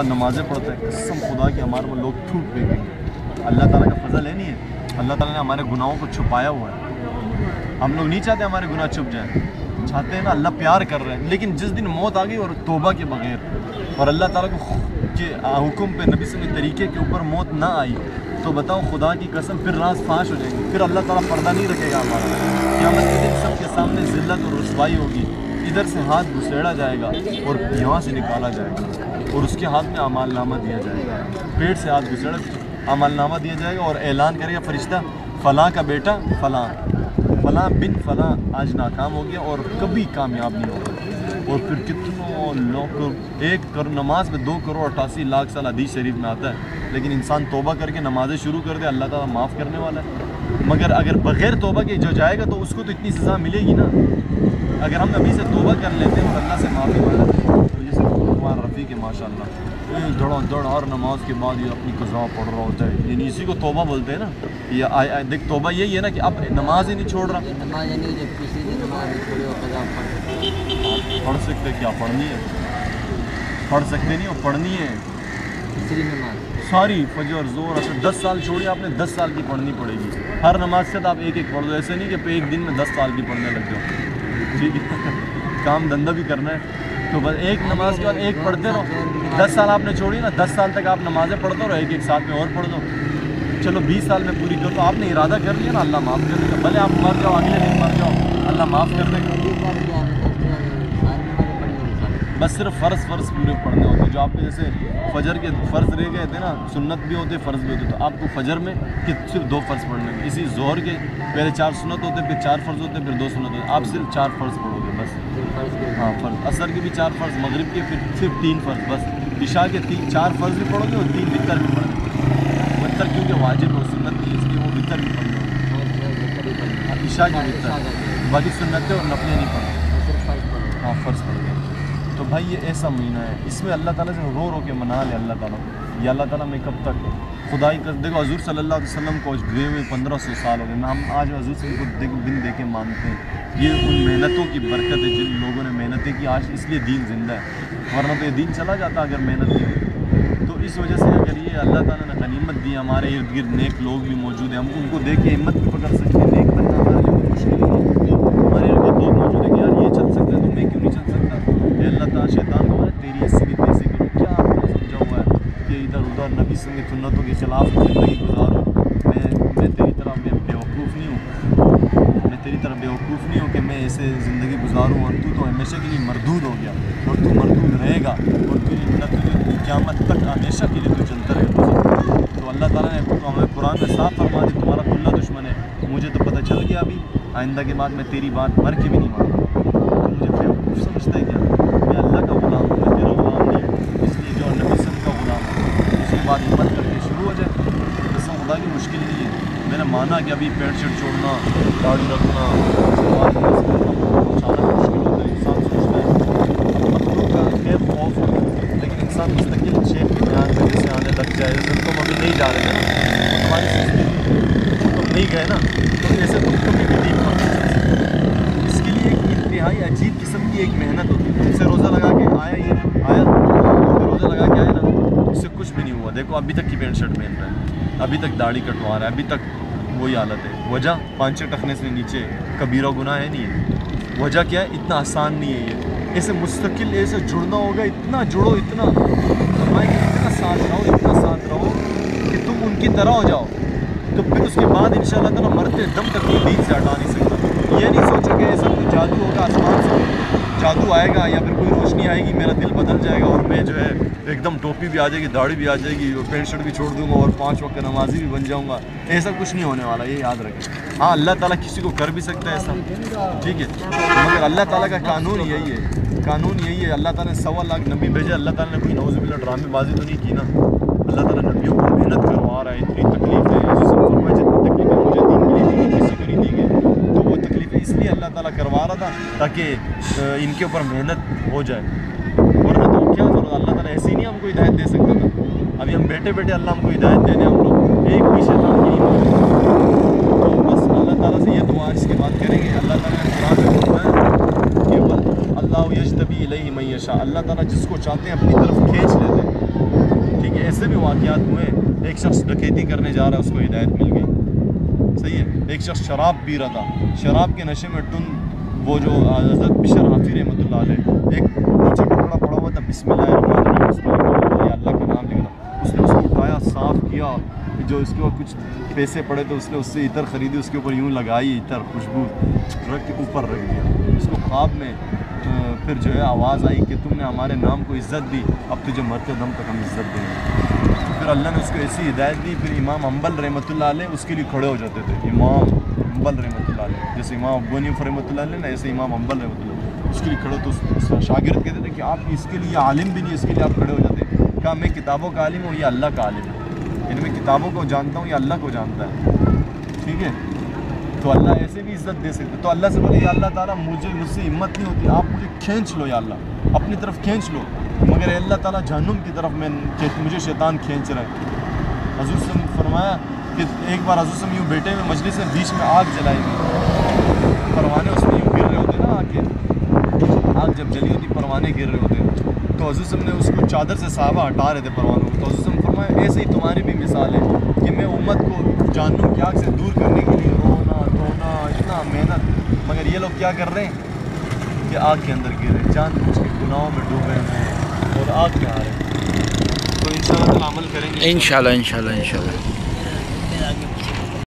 نمازیں پڑھتے ہیں، قسم خدا کہ ہمارے وہ لوگ ٹوٹ پھینکیں گے۔ اللہ تعالیٰ کا فضل ہے نہیں ہے، اللہ تعالیٰ نے ہمارے گناہوں کو چھپایا ہوا ہے۔ ہم لوگ نہیں چاہتے ہمارے گناہ چھپ جائیں، چاہتے ہیں نا، اللہ پیار کر رہے ہیں، لیکن جس دن موت آ گئی اور توبہ کے بغیر اور اللہ تعالیٰ کو کے حکم پہ، نبی صلی اللہ علیہ وسلم کے طریقے کے اوپر موت نہ آئی تو بتاؤ خدا کی قسم پھر راز فاش ہو جائیں گے، پھر اللہ تعالیٰ پردہ نہیں رکھے گا ہمارا۔ قیامت کے دن سب کے سامنے ذلت اور رسوائی ہوگی، ادھر سے ہاتھ گھسیڑا جائے گا اور یہاں سے نکالا جائے گا اور اس کے ہاتھ میں اعمال نامہ دیا جائے گا، پیٹ سے ہاتھ گھسیڑا اعمال نامہ دیا جائے گا اور اعلان کرے گا فرشتہ فلاں کا بیٹا فلاں فلاں بن فلاں آج ناکام ہو گیا اور کبھی کامیاب نہیں ہوگا۔ اور پھر کتنوں لوگ، ایک نماز میں 2,88,00,000 سال حدیث شریف میں آتا ہے، لیکن انسان توبہ کر کے نمازیں شروع کر دے اللہ تعالیٰ معاف کرنے والا ہے، مگر اگر بغیر توبہ کے جو جائے گا تو اس کو تو اتنی سزا ملے گی نا۔ اگر ہم ابھی سے توبہ کر لیتے ہیں اور اللہ سے معافی مانگتے ہیں تو جیسے عثمان رفیع کے ماشاء اللہ دڑا دڑ ہر نماز کے بعد یہ اپنی قضا پڑھ رہا ہوتا ہے، یعنی اسی کو توبہ بولتے ہیں نا۔ یہ دیکھ توبہ یہی ہے نا کہ اب نماز ہی نہیں چھوڑ رہا، پڑھ سکتے کیا پڑھنی ہے، پڑھ سکتے نہیں اور پڑھنی ہے ساری فجر زور اثر 10 سال چھوڑی آپ نے، 10 سال کی پڑھنی پڑے گی ہر نماز سے۔ آپ ایک ایک پڑھ دو، ایسے نہیں کہ ایک دن میں 10 سال کی پڑھنے لگ جاؤ، ٹھیک ہے، کام دھندہ بھی کرنا ہے تو بس ایک نماز کے بعد ایک پڑھتے رہو۔ 10 سال آپ نے چھوڑی نا، 10 سال تک آپ نمازیں پڑھتے رہو، ایک ایک ساتھ میں اور پڑھ دو، چلو 20 سال میں پوری کر دو۔ آپ نے ارادہ کر لیا نا اللہ معاف کر دے گا، بھلے آپ مر جاؤ اگلے دن مر جاؤ اللہ معاف کر دے گا۔ بس صرف فرض پورے پڑھنے ہوتے ہیں، جو آپ کے جیسے فجر کے فرض رہ گئے تھے نا، سنت بھی ہوتے فرض بھی ہوتے، تو آپ کو فجر میں صرف 2 فرض پڑھنے ہیں، اسی ظہر کے پہلے 4 سنت ہوتے، پھر 4 فرض ہوتے، پھر 2 سنت ہوتے، آپ صرف 4 فرض پڑھو گے بس۔ ہاں فرض، عصر کے بھی 4 فرض، مغرب کے پھر صرف 3 فرض بس، عشاء کے 4 فرض بھی پڑھو گے اور 3 وتر بھی پڑھو گے۔ وتر کیونکہ واجب اور سنت نہیں، اس لیے وہ وتر بھی پڑھ لو گے، عشاء کی وتر، باقی سنتیں اور نفلیں نہیں پڑھو، ہاں فرض پڑھ گے۔ تو بھائی یہ ایسا مہینہ ہے، اس میں اللہ تعالیٰ سے رو کے منا لے اللہ تعالیٰ، یا اللہ تعالیٰ میں کب تک خدائی کر دیکھو حضور صلی اللہ علیہ وسلم کو گئے ہوئے 1500 سال ہو گئے، ہم آج حضور سے کو دن دے کے مانتے ہیں، یہ ان محنتوں کی برکت ہے جن لوگوں نے محنتیں کی، آج اس لیے دین زندہ ہے، ورنہ تو یہ دین چلا جاتا اگر محنت نہیں ہوتی۔ تو اس وجہ سے اگر یہ اللہ تعالیٰ نے غنیمت دی، ہمارے ارد گرد نیک لوگ بھی موجود ہیں، ہم ان کو دیکھ کے ہمت بھی پکڑ سکتے ہیں، نیک بننا ہمارے لیے کوئی مشکل نہیں ہے، ہمارے ارد گرد لوگ موجود ہیں کہ یار یہ چل سکتا ہے تو میں کیوں نہیں چل سکتا، کہ اللہ تعالیٰ شیطان کو تیری ایسی بھی تیسے کروں، کیا آپ نے سمجھا ہوا ہے کہ ادھر ادھر نبی صلی اللہ علیہ وسلم کی سنتوں کے خلاف زندگی گزاروں، میں تیری طرح بیوقوف نہیں ہوں، میں تیری طرح بیوقوف نہیں ہوں کہ میں ایسے زندگی گزاروں، اور تو ہمیشہ کے لیے مردود ہو گیا اور تو مردود رہے گا، اور تجھے قیامت تک ہمیشہ کے لیے تو چلتا رہے گا۔ تو اللہ تعالیٰ نے ہمیں قرآن میں صاف فرما دی تمہارا کلّا دشمن ہے، مجھے تو پتہ چل گیا ابھی، آئندہ کے بعد میں تیری بات مر کے بھی نہیں مانوں، تو مجھے بیوقوف سمجھتا ہے کیا، میں اللہ کا غلام ہوں، میں تیرا غلام نہیں ہوں، اس لیے جو نبی صلی اللہ علیہ وسلم کا غلام ہے اس کے بعد ہمت کر کے شروع ہو جائے۔ قسم خدا کی مشکل نہیں ہے، میں نے مانا کہ ابھی پینٹ شرٹ چھوڑنا، داڑھی رکھنا، اچانک مشکل ہوتا ہے، انسان سوچتا ہے مخلوق کا خیر خوف ہوتا ہے، لیکن انسان مستقل شیخ کے بیان میں جیسے آنے لگ جائے، جیسے تم ابھی نہیں جا رہے ہیں نا، تو تمہاری سستی تم نہیں گئے نا، تو ایسے تم کبھی بھی نہیں پہنچ سکتے۔ اس کے لیے ایک انتہائی عجیب قسم کی ایک محنت ہوتی ہے، تم سے روزہ لگا کے آیا روزہ لگا کے آیا نا، اس سے کچھ بھی نہیں ہوا، دیکھو ابھی تک کی پینٹ شرٹ پہن رہا ہے، ابھی تک داڑھی کٹوا رہا ہے، ابھی تک وہی حالت ہے، وجہ 5 ٹخنے سے نیچے کبیرہ گناہ ہے نہیں ہے، وجہ کیا ہے، اتنا آسان نہیں ہے یہ، ایسے مستقل ایسے جڑنا ہوگا، اتنا جڑو، اتنا اتنا ساتھ رہو کہ تم ان کی طرح ہو جاؤ، تو پھر اس کے بعد انشاءاللہ تعالیٰ مرتے دم تک کوئی دین سے ہٹا نہیں سکتا۔ یہ نہیں سوچو کہ ایسا کوئی جادو ہوگا، آسمان سے جادو آئے گا یا پھر کوئی روشنی آئے گی، میرا دل بدل جائے گا اور میں جو ہے ایک دم ٹوپی بھی آ جائے گی، داڑھی بھی آ جائے گی، اور پینٹ شرٹ بھی چھوڑ دوں گا اور 5 وقت نمازی بھی بن جاؤں گا، ایسا کچھ نہیں ہونے والا، یہ یاد رکھیں۔ ہاں اللہ تعالیٰ کسی کو کر بھی سکتا ہے ایسا، ٹھیک ہے، مگر اللہ تعالیٰ کا قانون یہی ہے، اللہ تعالیٰ نے 1.25 لاکھ نبی بھیجے، اللہ تعالیٰ نے کوئی نعوذ باللہ ڈرامے بازی تو نہیں کی نا، اللہ تعالیٰ نبیوں کو محنت کروا رہا ہے، اتنی تکلیف ہے، جتنی تکلیفیں مجھے دین کے لیے دی کسی کو نہیں دی گئی، تو وہ تکلیفیں اس لیے اللہ تعالیٰ کروا رہا تھا تاکہ ان کے اوپر محنت ہو جائے، ورنہ تو کیا ضرورت، اللہ تعالیٰ ایسے ہی نہیں ہم کو ہدایت دے سکتا تھا، ابھی ہم بیٹھے اللہ ہم کو ہدایت دے دیں، ہم لوگ ایک بھی شیطان کی نہیں مانتے، تو بس اللہ تعالیٰ سے یہ دعا اس کے بعد کریں گے۔ اللہ تعالیٰ نے قرآن میں فرمایا کہ اللہ یجتبی الیہ من یشاء، اللہ تعالیٰ جس کو چاہتے ہیں اپنی طرف کھینچ لیتے ہیں، واقعات ہوئے. ایک شخص ڈکیتی کرنے جا رہا ہے, اس کو ہدایت مل گئی, صحیح ہے. ایک شخص شراب پی رہا تھا, شراب کے نشے میں وہ جو حضرت بشر حافی رحمۃ اللہ علیہ, ایک نیچے ٹکڑا پڑا ہوا تھا, بسم اللہ الرحمن الرحیم, اس میں اللہ کا نام لکھا, اس نے اس کو اٹھایا, صاف کیا, جو اس کے اوپر کچھ پیسے پڑے تو اس نے اس سے عطر خریدی, اس کے اوپر یوں لگائی عطر, خوشبو رکھ کے اوپر رکھ دیا. اس کو خواب میں پھر جو ہے آواز آئی کہ تم نے ہمارے نام کو عزت دی, اب تجھے مرتے دم تک ہم عزت دیں گے. پھر اللہ نے اس کو ایسی ہدایت دی. پھر امام حنبل رحمۃ اللہ علیہ اس کے لیے کھڑے ہو جاتے تھے. امام حنبل رحمۃ اللہ علیہ, جیسے امام ابو حنیفہ رحمۃ اللہ علیہ نا, ایسے امام حنبل رحمۃ اللہ اس کے لیے کھڑے. تو اس شاگرد کہتے تھے کہ آپ اس کے لیے عالم بھی نہیں, اس کے لیے آپ کھڑے ہو جاتے. کہا میں کتابوں کا عالم ہوں, یہ اللہ کا عالم ہے, یعنی میں کتابوں کو جانتا ہوں, یہ اللہ کو جانتا ہے, ٹھیک ہے. تو اللہ ایسے بھی عزت دے سکتے. تو اللہ سے بولے یا اللہ تعالیٰ مجھ سے ہمت نہیں ہوتی, آپ مجھے کھینچ لو یا اللہ, اپنی طرف کھینچ لو, مگر اے اللہ تعالیٰ جہنم کی طرف مجھے شیطان کھینچ رہا ہے. حضور سے فرمایا کہ ایک بار حضور سے یوں بیٹھے ہوئے مجلس میں بیچ میں آگ جلائی گئی, پروانے اس میں یوں گر رہے ہوتے نا, آگ جب جلی ہوتی پروانے گر رہے ہوتے. تو حضور سے نے اس کو چادر سے صحابہ ہٹا رہے تھے پروانوں کو. تو حضور سے فرمایا ایسے ہی تمہاری بھی مثال ہے کہ میں امت کو جہنم کی آگ سے دور کرنے کے لیے رونا دھونا اتنا محنت, مگر یہ لوگ کیا کر رہے ہیں کہ آگ کے اندر گر رہے ہیں, جان بوجھ کے گناہوں میں ڈوبے ہیں اور آگ میں آ رہے ہیں. تو انشاءاللہ عمل کریں گے, انشاءاللہ.